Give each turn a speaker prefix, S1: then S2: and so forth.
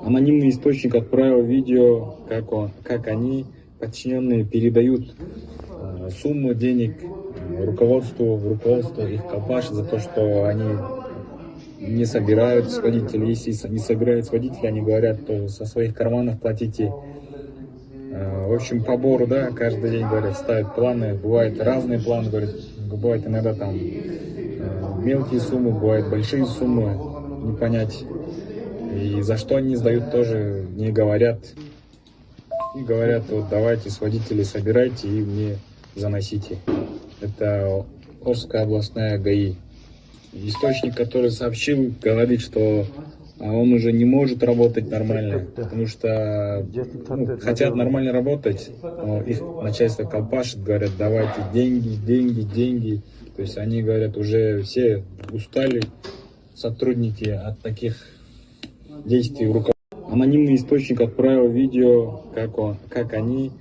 S1: Анонимный источник отправил видео, как они, подчиненные, передают сумму денег руководству их колпашит за то, что они не собирают с водителей. Если не собирают с водителя, они говорят, то со своих карманов платите. В общем, по бору, да, каждый день, говорят, ставят планы. Бывают разные планы, говорят, бывает иногда там мелкие суммы, бывают большие суммы, не понять. И за что они сдают, тоже не говорят. И говорят, вот давайте с водителей собирайте и мне заносите. Это Орская областная ГАИ. Источник, который сообщил, говорит, что он уже не может работать нормально, потому что хотят нормально работать, но их начальство колпашит, говорят, давайте деньги. То есть они говорят, уже все устали, сотрудники, от таких действий руководства. Анонимный источник отправил видео, как они